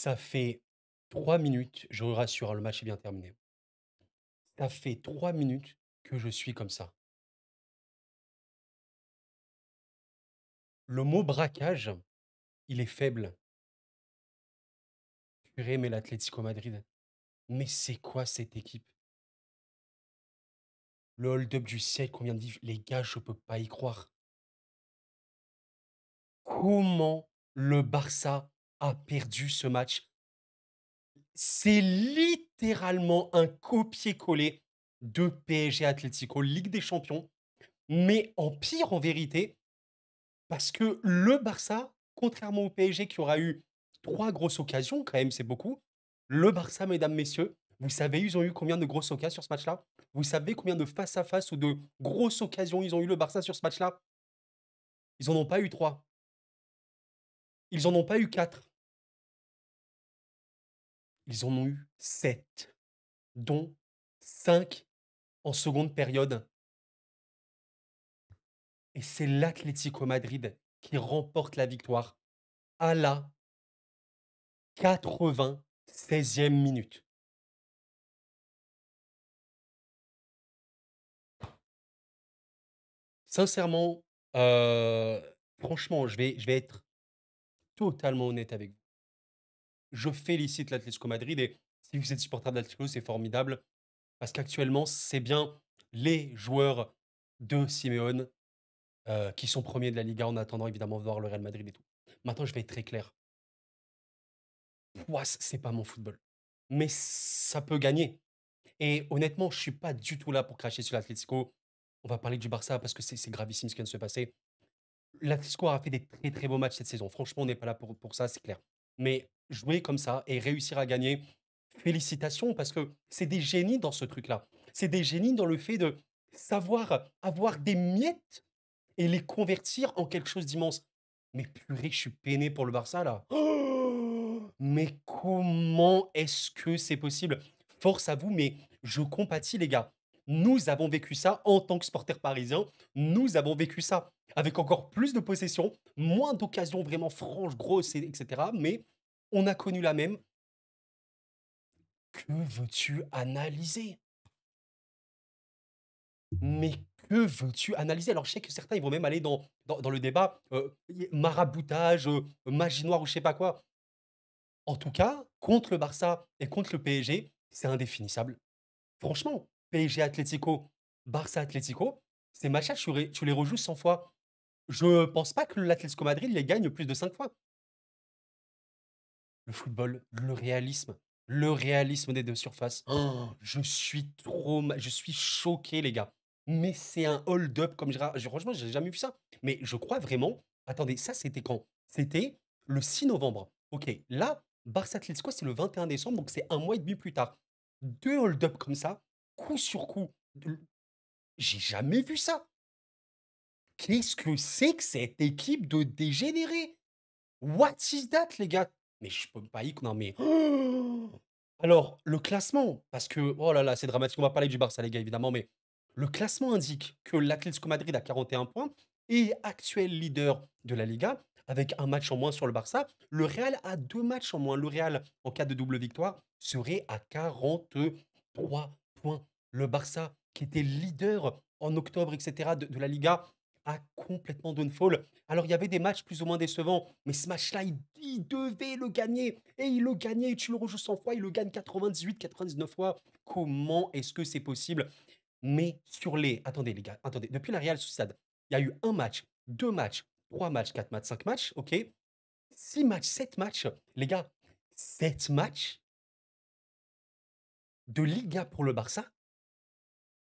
Ça fait 3 minutes, je vous rassure, hein, le match est bien terminé. Ça fait 3 minutes que je suis comme ça. Le mot braquage, il est faible. Purée, mais l'Atlético Madrid, mais c'est quoi cette équipe? Le hold-up du siècle qu'on vient de vivre, les gars, je peux pas y croire. Comment le Barça a perdu ce match? C'est littéralement un copier-coller de PSG Atlético, Ligue des Champions, mais en pire en vérité. Parce que le Barça, contrairement au PSG qui aura eu 3 grosses occasions, quand même, c'est beaucoup. Le Barça, mesdames, messieurs, vous savez, ils ont eu combien de grosses occasions sur ce match-là? Vous savez combien de face à face ou de grosses occasions ils ont eu le Barça sur ce match-là? Ils en ont pas eu 3. Ils en ont pas eu 4. Ils en ont eu 7, dont 5 en seconde période. Et c'est l'Atlético Madrid qui remporte la victoire à la 96e minute. Sincèrement, heu, franchement, je vais être totalement honnête avec vous. Je félicite l'Atlético Madrid et si vous êtes supporter de l'Atlético, c'est formidable parce qu'actuellement, c'est bien les joueurs de Simeone, qui sont premiers de la Liga en attendant évidemment de voir le Real Madrid et tout. Maintenant, je vais être très clair. Pouah, c'est pas mon football, mais ça peut gagner et honnêtement, je suis pas du tout là pour cracher sur l'Atlético. On va parler du Barça parce que c'est gravissime ce qui vient de se passer. L'Atlético a fait des très, très beaux matchs cette saison. Franchement, on n'est pas là pour ça, c'est clair. Mais jouer comme ça et réussir à gagner, félicitations parce que c'est des génies dans ce truc-là. C'est des génies dans le fait de savoir avoir des miettes et les convertir en quelque chose d'immense. Mais purée, je suis peiné pour le Barça là. Oh, mais comment est-ce que c'est possible? Force à vous, mais je compatis les gars. Nous avons vécu ça en tant que supporters parisiens. Nous avons vécu ça avec encore plus de possession, moins d'occasions vraiment franches, grosses, etc. Mais on a connu la même. Que veux-tu analyser? Mais que veux-tu analyser? Alors, je sais que certains, ils vont même aller dans le débat, maraboutage, magie noire ou je sais pas quoi. En tout cas, contre le Barça et contre le PSG, c'est indéfinissable. Franchement, PSG Atlético, Barça Atlético, ces matchs-là, tu les rejoues 100 fois. Je pense pas que l'Atlético Madrid les gagne plus de 5 fois. Le football, le réalisme des 2 surfaces. Oh, je suis choqué les gars. Mais c'est un hold-up comme franchement, j'ai jamais vu ça. Mais je crois vraiment attendez, ça c'était quand? C'était le 6 novembre. OK, là, Barça Atlético, c'est le 21 décembre, donc c'est un mois et demi plus tard. 2 hold-up comme ça, coup sur coup. De J'ai jamais vu ça. Qu'est-ce que c'est que cette équipe de dégénérés? What is that, les gars? Mais je peux pas y non mais alors, le classement, parce que, oh là là, c'est dramatique. On va parler du Barça, les gars, évidemment, mais le classement indique que l'Atlético Madrid a 41 points et actuel leader de la Liga avec un match en moins sur le Barça. Le Real a 2 matchs en moins. Le Real, en cas de double victoire, serait à 43 points. Le Barça, qui était leader en octobre, etc., de la Liga, a complètement downfall. Alors, il y avait des matchs plus ou moins décevants, mais ce match-là, il devait le gagner. Et il le gagnait, tu le rejoues 100 fois, il le gagne 98, 99 fois. Comment est-ce que c'est possible? Mais sur les attendez les gars, attendez, depuis la Real Sociedad, il y a eu un match, 2 matchs, 3 matchs, 4 matchs, 5 matchs, OK. 6 matchs, 7 matchs, les gars, 7 matchs de Liga pour le Barça,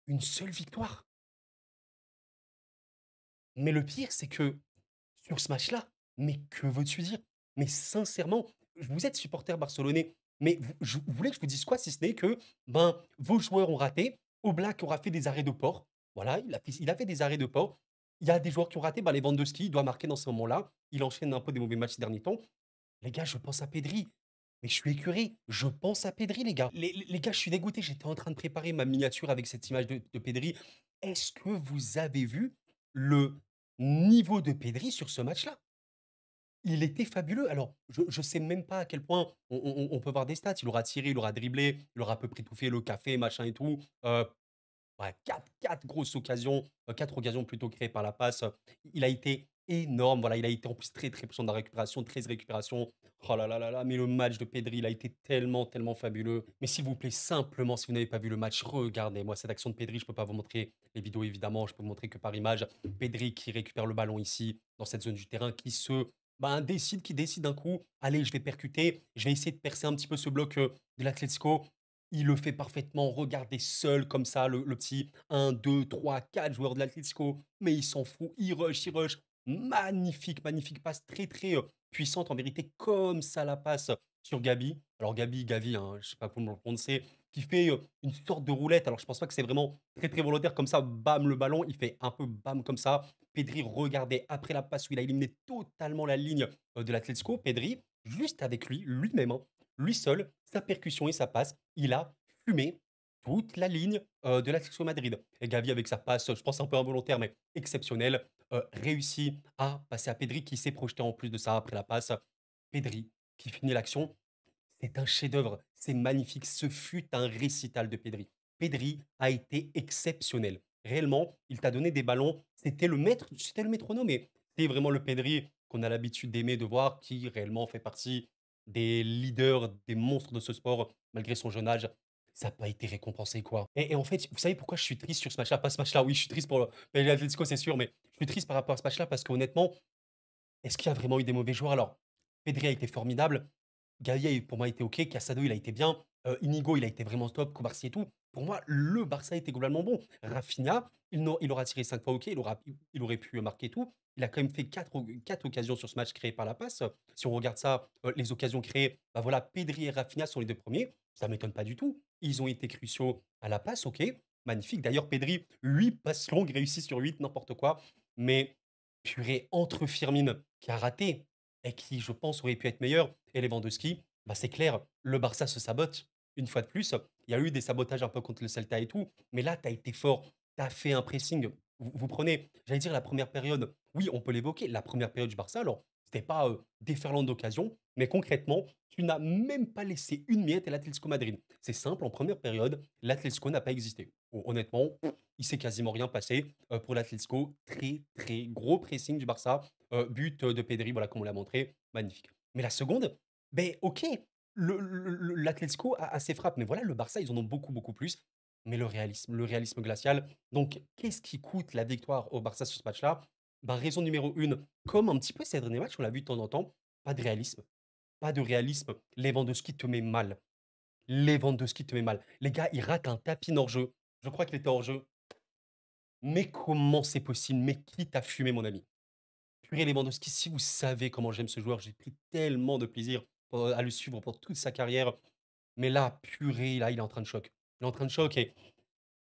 une seule victoire. Mais le pire, c'est que sur ce match-là, mais que veux-tu dire? Mais sincèrement, vous êtes supporter barcelonais, mais vous voulez que je vous dise quoi si ce n'est que, ben, vos joueurs ont raté, Oblak aura fait des arrêts de port. Voilà, il a fait des arrêts de port. Il y a des joueurs qui ont raté, ben, Lewandowski, il doit marquer dans ce moment-là. Il enchaîne un peu des mauvais matchs ces derniers temps. Les gars, je pense à Pedri. Mais je suis écœuré. Je pense à Pedri, les gars. Les gars, je suis dégoûté. J'étais en train de préparer ma miniature avec cette image de Pedri. Est-ce que vous avez vu le niveau de Pedri sur ce match-là? Il était fabuleux. Alors, je sais même pas à quel point on peut voir des stats. Il aura tiré, il aura dribblé, il aura à peu près tout fait, le café, machin et tout. Ouais, 4 grosses occasions, 4 occasions plutôt créées par la passe. Il a été énorme, voilà, il a été en plus très, très puissant dans la récupération, 13 récupérations. Oh là là là là, mais le match de Pedri, il a été tellement, tellement fabuleux. Mais s'il vous plaît, simplement, si vous n'avez pas vu le match, regardez. Moi, cette action de Pedri, je peux pas vous montrer les vidéos, évidemment, je peux vous montrer que par image. Pedri qui récupère le ballon ici, dans cette zone du terrain, qui décide d'un coup, allez, je vais percuter, je vais essayer de percer un petit peu ce bloc de l'Atlético. Il le fait parfaitement. Regardez seul comme ça, le petit un, 2, 3, 4 joueurs de l'Atlético. Mais il s'en fout. Il rush, il rush. Magnifique, magnifique passe. Très, très puissante en vérité. Comme ça la passe sur Gabi. Alors Gavi, hein, je sais pas comment le prononcer, qui fait une sorte de roulette. Alors je pense pas que c'est vraiment très, très volontaire. Comme ça, bam, le ballon. Il fait un peu bam comme ça. Pedri, regardez, après la passe où il a éliminé totalement la ligne de l'Atlético, Pedri, juste avec lui, lui-même, hein, lui seul, sa percussion et sa passe, il a fumé toute la ligne de l'Atlético Madrid. Et Gavi, avec sa passe, je pense un peu involontaire, mais exceptionnelle, réussit à passer à Pedri qui s'est projeté en plus de ça après la passe. Pedri qui finit l'action. C'est un chef-d'œuvre, c'est magnifique. Ce fut un récital de Pedri. Pedri a été exceptionnel. Réellement, il t'a donné des ballons. C'était le métronome, mais c'est vraiment le Pedri qu'on a l'habitude d'aimer, de voir, qui réellement fait partie des leaders, des monstres de ce sport, malgré son jeune âge. Ça n'a pas été récompensé, quoi. Et en fait, vous savez pourquoi je suis triste sur ce match-là? Pas ce match-là, oui, je suis triste pour l'Atlético, c'est sûr, mais je suis triste par rapport à ce match-là parce qu'honnêtement, est-ce qu'il y a vraiment eu des mauvais joueurs? Alors, Pedri a été formidable, Gavi pour moi, été OK, Casado, il a été bien, Inigo, il a été vraiment top, Cubarsí et tout. Pour moi, le Barça était globalement bon. Rafinha, il aura tiré 5 fois OK, il aurait pu marquer et tout. Il a quand même fait 4 occasions sur ce match créées par la passe. Si on regarde ça, les occasions créées, bah, voilà, Pedri et Rafinha sont les 2 premiers. Ça m'étonne pas du tout. Ils ont été cruciaux à la passe, OK, magnifique. D'ailleurs, Pedri, lui, passe longue, réussi sur 8, n'importe quoi. Mais purée, entre Firmine, qui a raté et qui, je pense, aurait pu être meilleur, et Lewandowski, bah, c'est clair, le Barça se sabote. Une fois de plus, il y a eu des sabotages un peu contre le Celta et tout, mais là, tu as été fort, tu as fait un pressing. Vous prenez, j'allais dire la première période, oui, on peut l'évoquer, la première période du Barça, alors, c'était pas déferlant d'occasion, mais concrètement, tu n'as même pas laissé une miette à l'Atlético Madrid. C'est simple, en première période, l'Atlético n'a pas existé. Honnêtement, il s'est quasiment rien passé pour l'Atlético. Très, très gros pressing du Barça. But de Pedri, voilà, comme on l'a montré, magnifique. Mais la seconde, ben OK, l'Atlético a ses frappes, mais voilà, le Barça, ils en ont beaucoup, beaucoup plus. Mais le réalisme glacial. Donc, qu'est-ce qui coûte la victoire au Barça sur ce match-là? Ben, raison numéro une, comme un petit peu ces derniers matchs, on l'a vu de temps en temps, pas de réalisme. Pas de réalisme. Lewandowski te met mal. Lewandowski te met mal. Les gars, ils ratent un tapis hors-jeu. Je crois qu'il était hors-jeu. Mais comment c'est possible? Mais qui t'a fumé, mon ami? Purée Lewandowski, si vous savez comment j'aime ce joueur, j'ai pris tellement de plaisir à le suivre pendant toute sa carrière. Mais là, purée, là, il est en train de choc. Il est en train de choc et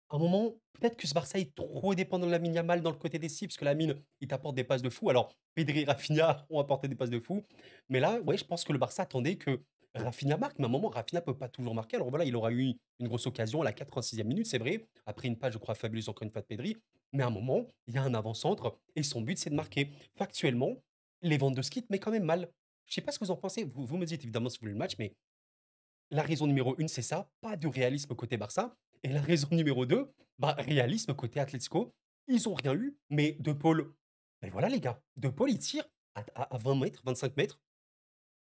à un moment, peut-être que ce Barça est trop dépendant de Lamine Yamal dans le côté des cibles, parce que Lamine, il t'apporte des passes de fou. Alors, Pedri et Rafinha ont apporté des passes de fou. Mais là, ouais, je pense que le Barça attendait que Rafinha marque. Mais à un moment, Rafinha peut pas toujours marquer. Alors voilà, il aura eu une grosse occasion à la 86e minute, c'est vrai. Après une passe, je crois, fabuleuse encore une fois de Pedri. Mais à un moment, il y a un avant-centre et son but, c'est de marquer. Factuellement, Lewandowski te met quand même mal. Je sais pas ce que vous en pensez. Vous me dites évidemment si vous voulez le match, mais la raison numéro une, c'est ça, pas de réalisme côté Barça. Et la raison numéro 2, bah, réalisme côté Atlético. Ils ont rien eu, mais De Paul, ben voilà les gars, De Paul, il tire à 20 mètres, 25 mètres,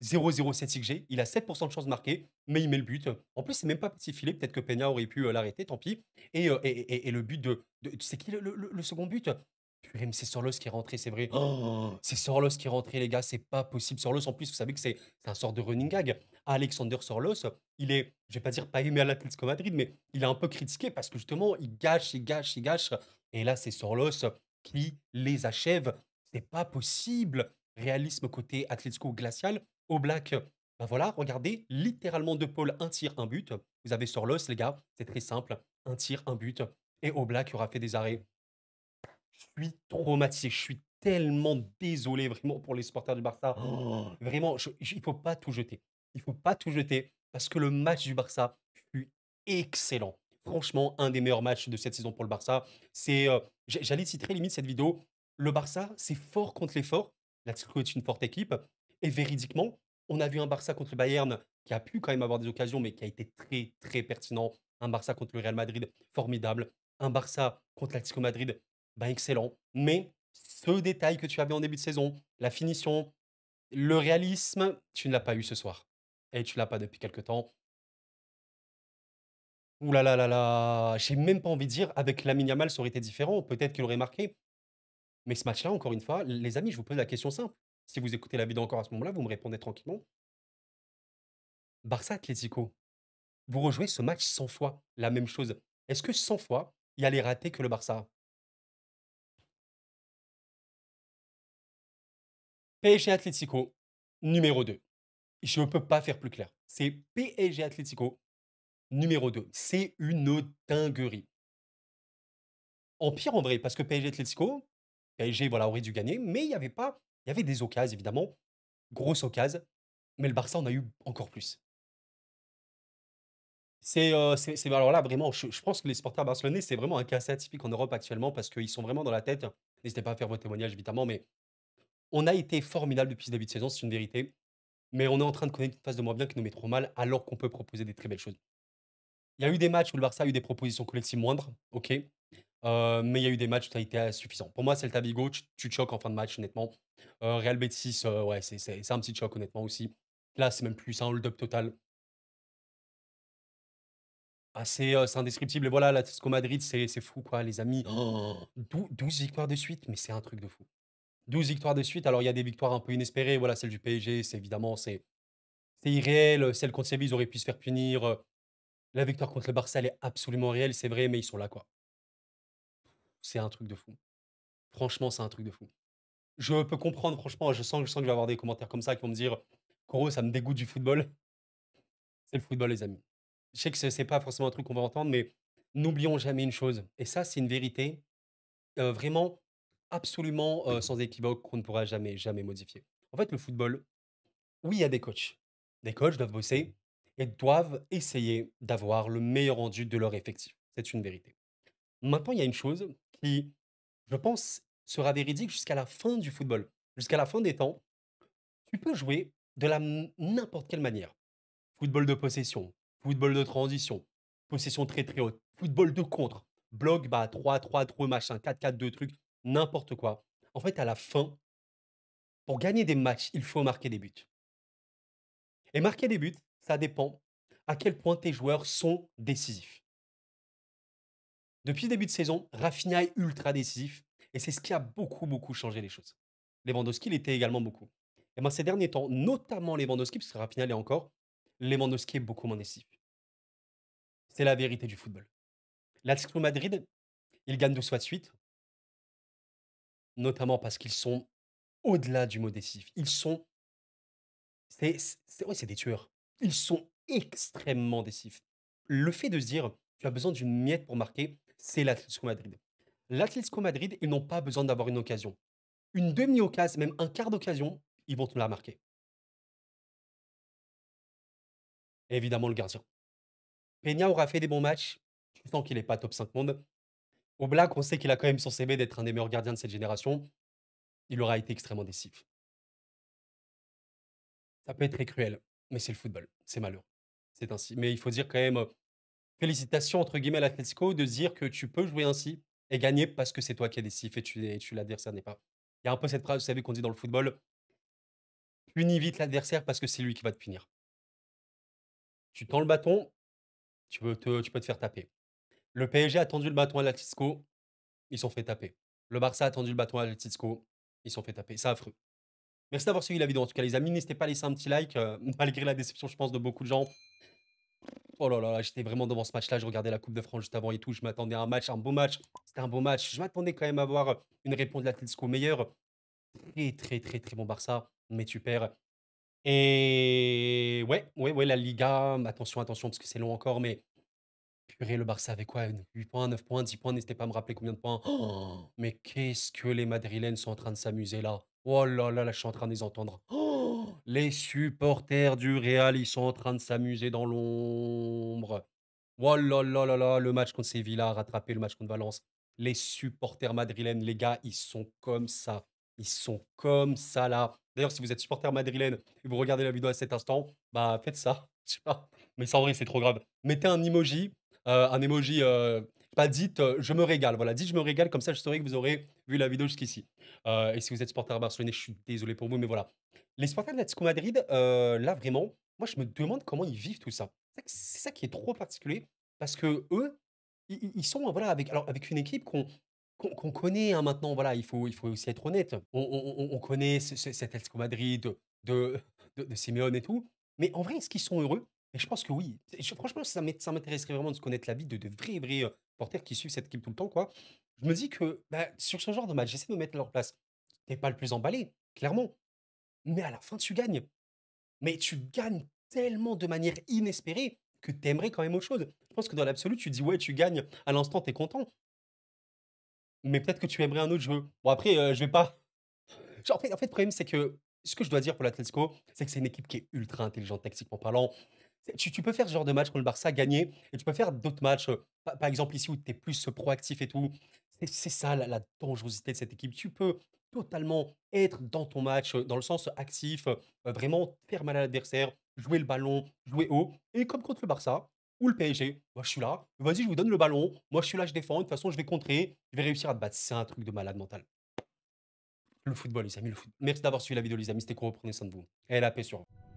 0,07 XG, il a 7% de chance de marquer, mais il met le but. En plus, c'est même pas petit filet, peut-être que Peña aurait pu l'arrêter, tant pis. Et le but tu sais qui le second but? Purée, mais c'est Sorlos qui est rentré, c'est vrai. Oh, c'est Sorlos qui est rentré, les gars, c'est pas possible. Sorlos, en plus, vous savez que c'est un sort de running gag. Alexander Sorlos, il est, je vais pas dire pas aimé à l'Atlético Madrid, mais il est un peu critiqué parce que justement, il gâche, il gâche, il gâche. Et là, c'est Sorlos qui les achève. C'est pas possible. Réalisme côté Atlético glacial. Au Black, ben voilà, regardez, littéralement De Paul, un tir, un but. Vous avez Sorlos, les gars, c'est très simple. Un tir, un but. Et au Black, il aura fait des arrêts. Je suis traumatisé, je suis tellement désolé vraiment pour les supporters du Barça. Oh, vraiment, il faut pas tout jeter. Il faut pas tout jeter parce que le match du Barça fut excellent. Franchement, un des meilleurs matchs de cette saison pour le Barça. J'allais titrer limite cette vidéo. Le Barça, c'est fort contre les forts. L'Atlético est une forte équipe et véridiquement, on a vu un Barça contre le Bayern qui a pu quand même avoir des occasions, mais qui a été très, très pertinent. Un Barça contre le Real Madrid, formidable. Un Barça contre l'Atlético Madrid, ben excellent. Mais ce détail que tu avais en début de saison, la finition, le réalisme, tu ne l'as pas eu ce soir. Et tu l'as pas depuis quelque temps. Ouh là là là là, j'ai même pas envie de dire, avec Lamine Yamal, ça aurait été différent. Peut-être qu'il aurait marqué. Mais ce match-là, encore une fois, les amis, je vous pose la question simple. Si vous écoutez la vidéo encore à ce moment-là, vous me répondez tranquillement. Barça Atlético, vous rejouez ce match 100 fois, la même chose. Est-ce que 100 fois, il y a les ratés que le Barça a? PSG Atlético, numéro 2. Je ne peux pas faire plus clair. C'est PSG Atlético, numéro 2. C'est une dinguerie. En pire, en vrai, parce que PSG Atlético, PSG, voilà, aurait dû gagner, mais il y avait pas. Il y avait des occasions, évidemment, grosse occasion, mais le Barça en a eu encore plus. Alors là, vraiment, je pense que les supporters barcelonais, c'est vraiment un cas assez atypique en Europe actuellement parce qu'ils sont vraiment dans la tête. N'hésitez pas à faire vos témoignages, évidemment, mais on a été formidable depuis ce début de saison, c'est une vérité. Mais on est en train de connaître une phase de moins bien qui nous met trop mal, alors qu'on peut proposer des très belles choses. Il y a eu des matchs où le Barça a eu des propositions collectives moindres, ok. Mais il y a eu des matchs où ça a été suffisant. Pour moi, c'est le Vigo, tu te choques en fin de match, honnêtement. Real Betis, ouais, c'est un petit choc, honnêtement, aussi. Là, c'est même plus, c'est un hold-up total. Ah, c'est indescriptible. Et voilà, l'Atlético Madrid, c'est fou, quoi, les amis. 12 victoires de suite, mais c'est un truc de fou. 12 victoires de suite. Alors, il y a des victoires un peu inespérées. Voilà, celle du PSG, c'est évidemment, c'est irréel. Celle contre Séville, ils auraient pu se faire punir. La victoire contre le Barça, elle est absolument réelle, c'est vrai, mais ils sont là, quoi. C'est un truc de fou. Franchement, c'est un truc de fou. Je peux comprendre, franchement, je sens que je vais avoir des commentaires comme ça qui vont me dire, Koro, ça me dégoûte du football. C'est le football, les amis. Je sais que c'est pas forcément un truc qu'on va entendre, mais n'oublions jamais une chose. Et ça, c'est une vérité vraiment absolument sans équivoque qu'on ne pourra jamais, jamais modifier. En fait, le football, oui, il y a des coachs. Des coachs doivent bosser et doivent essayer d'avoir le meilleur rendu de leur effectif. C'est une vérité. Maintenant, il y a une chose qui, je pense, sera véridique jusqu'à la fin du football. Jusqu'à la fin des temps, tu peux jouer de n'importe quelle manière. Football de possession, football de transition, possession très très haute, football de contre, bloc bas, 3-3-3, machin, 4-4-2, trucs, n'importe quoi. En fait, à la fin, pour gagner des matchs, il faut marquer des buts. Et marquer des buts, ça dépend à quel point tes joueurs sont décisifs. Depuis le début de saison, Rafinha est ultra décisif et c'est ce qui a beaucoup, beaucoup changé les choses. Lewandowski l'était également beaucoup. Et moi, ces derniers temps, notamment Lewandowski, parce que Rafinha l'est encore, Lewandowski est beaucoup moins décisif. C'est la vérité du football. L'Atlético Madrid, ils gagnent 12 fois de suite, notamment parce qu'ils sont au-delà du mot décisif. Ils sont, ouais, c'est des tueurs. Ils sont extrêmement décisifs. Le fait de se dire, tu as besoin d'une miette pour marquer, c'est l'Atlético Madrid. L'Atlético Madrid, ils n'ont pas besoin d'avoir une occasion. Une demi-occasion, même un quart d'occasion, ils vont te la marquer. Et évidemment, le gardien. Peña aura fait des bons matchs. Tu sens qu'il n'est pas top 5 monde. Oblak, on sait qu'il a quand même son CV d'être un des meilleurs gardiens de cette génération. Il aura été extrêmement décisif. Ça peut être très cruel, mais c'est le football. C'est malheureux. C'est ainsi. Mais il faut dire quand même, félicitations entre guillemets à l'Atlético de se dire que tu peux jouer ainsi et gagner parce que c'est toi qui es décisif et tu l'adversaire n'est pas. Il y a un peu cette phrase, vous savez, qu'on dit dans le football, punis vite l'adversaire parce que c'est lui qui va te punir. Tu tends le bâton, tu peux te faire taper. Le PSG a tendu le bâton à l'Atlético, ils sont fait taper. Le Barça a tendu le bâton à l'Atlético, ils sont fait taper. C'est affreux. Merci d'avoir suivi la vidéo. En tout cas, les amis, n'hésitez pas à laisser un petit like, malgré la déception, je pense, de beaucoup de gens. Oh là là, j'étais vraiment devant ce match-là. Je regardais la Coupe de France juste avant et tout. Je m'attendais à un match, un beau match. C'était un beau match. Je m'attendais quand même à avoir une réponse de l'Atlético meilleure. Très, très, très, très bon Barça, mais tu perds. Et ouais, ouais, ouais, la Liga, attention, attention, parce que c'est long encore, mais purée, le Barça avait quoi? 8 points, 9 points, 10 points, n'hésitez pas à me rappeler combien de points. Oh, mais qu'est-ce que les Madrilènes sont en train de s'amuser là? Oh là là, là, je suis en train de les entendre. Oh, les supporters du Real, ils sont en train de s'amuser dans l'ombre. Oh là là là là, le match contre Sevilla a rattrapé le match contre Valence. Les supporters madrilènes, les gars, ils sont comme ça. Ils sont comme ça là. D'ailleurs, si vous êtes supporter madrilène et vous regardez la vidéo à cet instant, bah, faites ça. Je sais pas, mais ça en vrai, c'est trop grave. Mettez un emoji, bah, dites, «Je me régale», voilà, dites: «Je me régale», comme ça je saurai que vous aurez vu la vidéo jusqu'ici. Et si vous êtes supporter barcelonais, je suis désolé pour vous, mais voilà. Les supporters de l'Atlético Madrid, là vraiment, moi je me demande comment ils vivent tout ça. C'est ça qui est trop particulier parce qu'eux, ils sont, voilà, avec une équipe qu'on connaît, hein, maintenant, voilà, il faut aussi être honnête. On connaît cet Atlético Madrid de de Simeone et tout, mais en vrai, est-ce qu'ils sont heureux? Et je pense que oui. Franchement, ça m'intéresserait vraiment de se connaître la vie de vrais, supporters qui suivent cette équipe tout le temps, quoi. Je me dis que, bah, sur ce genre de match, j'essaie de me mettre à leur place. Tu pas le plus emballé, clairement, mais à la fin, tu gagnes. Mais tu gagnes tellement de manière inespérée que tu aimerais quand même autre chose. Je pense que dans l'absolu, tu dis: «Ouais, tu gagnes», à l'instant, tu es content, mais peut-être que tu aimerais un autre jeu. Bon après, je vais pas genre en fait, le problème, c'est que ce que je dois dire pour l'Atlético, c'est que c'est une équipe qui est ultra intelligente tactiquement parlant. Tu peux faire ce genre de match contre le Barça, gagner et tu peux faire d'autres matchs, par exemple ici où tu es plus, proactif et tout. C'est ça la dangerosité de cette équipe. Tu peux totalement être dans ton match, dans le sens actif, vraiment faire mal à l'adversaire, jouer le ballon, jouer haut et comme contre le Barça ou le PSG, moi je suis là, vas-y je vous donne le ballon, moi je suis là, je défends, de toute façon je vais contrer, je vais réussir à te battre. C'est un truc de malade mental. Le football les amis, le foot merci d'avoir suivi la vidéo les amis, c'était cool, prenez soin de vous et la paix sur vous.